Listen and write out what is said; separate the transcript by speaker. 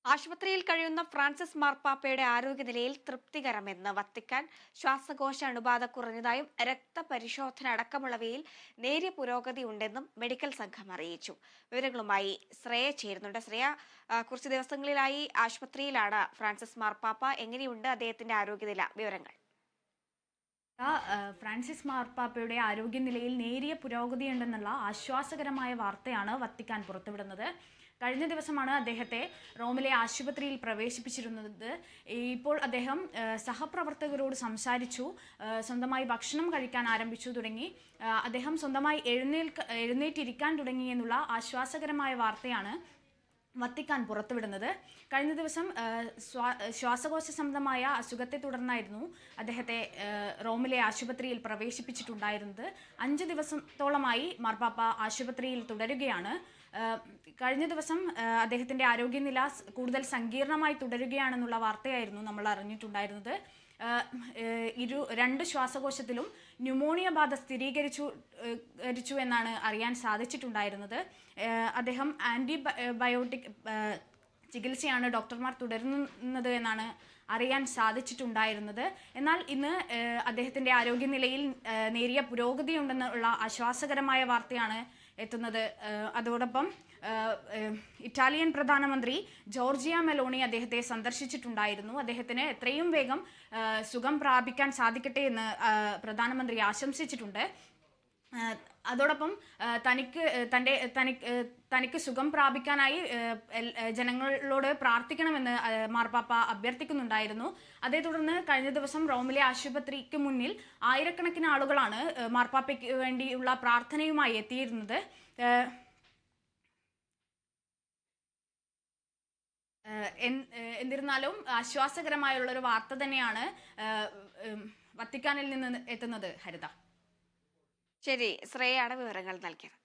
Speaker 1: ആശുപത്രിയിൽ കഴിയുന്ന ഫ്രാൻസിസ് മാർപ്പാപ്പയുടെ ആരോഗ്യനിലയിൽ തൃപ്തികരമെന്ന് വത്തിക്കാൻ. ശ്വാസകോശ അണുബാധ കുറഞ്ഞതായും രക്തപരിശോധന അടക്കമുള്ളവയിൽ നേരിയ പുരോഗതി ഉണ്ടെന്നും മെഡിക്കൽ സംഘം അറിയിച്ചു. വിവരങ്ങളുമായി ശ്രേയ ചേരുന്നുണ്ട്. ശ്രേയ, കുറച്ച് ദിവസങ്ങളിലായി ആശുപത്രിയിലാണ് ഫ്രാൻസിസ് മാർപ്പാപ്പ. എങ്ങനെയുണ്ട് അദ്ദേഹത്തിന്റെ ആരോഗ്യനില? വിവരങ്ങൾ.
Speaker 2: ഫ്രാൻസിസ് മാർപ്പാപ്പയുടെ ആരോഗ്യനിലയിൽ നേരിയ പുരോഗതിയുണ്ടെന്നുള്ള ആശ്വാസകരമായ വാർത്തയാണ് വത്തിക്കാൻ പുറത്തുവിടുന്നത്. കഴിഞ്ഞ ദിവസമാണ് അദ്ദേഹത്തെ റോമിലെ ആശുപത്രിയിൽ പ്രവേശിപ്പിച്ചിരുന്നത്. ഇപ്പോൾ അദ്ദേഹം സഹപ്രവർത്തകരോട് സംസാരിച്ചു, സ്വന്തമായി ഭക്ഷണം കഴിക്കാൻ ആരംഭിച്ചു തുടങ്ങി, അദ്ദേഹം സ്വന്തമായി എഴുന്നേറ്റിരിക്കാൻ തുടങ്ങി എന്നുള്ള ആശ്വാസകരമായ വാർത്തയാണ് വത്തിക്കാൻ പുറത്തുവിടുന്നത്. കഴിഞ്ഞ ദിവസം ശ്വാസകോശ സംബന്ധമായ അസുഖത്തെ തുടർന്നായിരുന്നു അദ്ദേഹത്തെ റോമിലെ ആശുപത്രിയിൽ പ്രവേശിപ്പിച്ചിട്ടുണ്ടായിരുന്നത്. 5 ദിവസത്തോളമായി മാർപ്പാപ്പ ആശുപത്രിയിൽ തുടരുകയാണ്. കഴിഞ്ഞ ദിവസം അദ്ദേഹത്തിൻ്റെ ആരോഗ്യനില കൂടുതൽ സങ്കീർണമായി തുടരുകയാണെന്നുള്ള വാർത്തയായിരുന്നു നമ്മൾ അറിഞ്ഞിട്ടുണ്ടായിരുന്നത്. 2 ശ്വാസകോശത്തിലും ന്യൂമോണിയ ബാധ സ്ഥിരീകരിച്ചു എന്നാണ് അറിയാൻ സാധിച്ചിട്ടുണ്ടായിരുന്നത്. അദ്ദേഹം ആൻറ്റിബയോട്ടിക് ചികിത്സയാണ് ഡോക്ടർമാർ തുടരുന്നത് എന്നാണ് അറിയാൻ സാധിച്ചിട്ടുണ്ടായിരുന്നത്. എന്നാൽ ഇന്ന് അദ്ദേഹത്തിൻ്റെ ആരോഗ്യനിലയിൽ നേരിയ പുരോഗതിയുണ്ടെന്നുള്ള ആശ്വാസകരമായ വാർത്തയാണ് എത്തുന്നത്. അതോടൊപ്പം ഇറ്റാലിയൻ പ്രധാനമന്ത്രി ജോർജിയ മെലോണി അദ്ദേഹത്തെ സന്ദർശിച്ചിട്ടുണ്ടായിരുന്നു. അദ്ദേഹത്തിന് എത്രയും വേഗം സുഖം പ്രാപിക്കാൻ സാധിക്കട്ടെ എന്ന് പ്രധാനമന്ത്രി ആശംസിച്ചിട്ടുണ്ട്. അതോടൊപ്പം തനിക്ക് സുഖം പ്രാപിക്കാനായി ജനങ്ങളോട് പ്രാർത്ഥിക്കണമെന്ന് മാർപ്പാപ്പ അഭ്യർത്ഥിക്കുന്നുണ്ടായിരുന്നു. അതേ തുടർന്ന് കഴിഞ്ഞ ദിവസം റോമിലെ ആശുപത്രിക്ക് മുന്നിൽ ആയിരക്കണക്കിന് ആളുകളാണ് മാർപ്പാപ്പയ്ക്ക് വേണ്ടിയുള്ള പ്രാർത്ഥനയുമായി എത്തിയിരുന്നത്. എന്നിരുന്നാലും ആശ്വാസകരമായുള്ളൊരു വാർത്ത തന്നെയാണ് വത്തിക്കാനിൽ നിന്ന് എത്തുന്നത്. ഹരിത.
Speaker 1: ശരി, ശ്രേയയാണ് വിവരങ്ങൾ നൽകിയത്.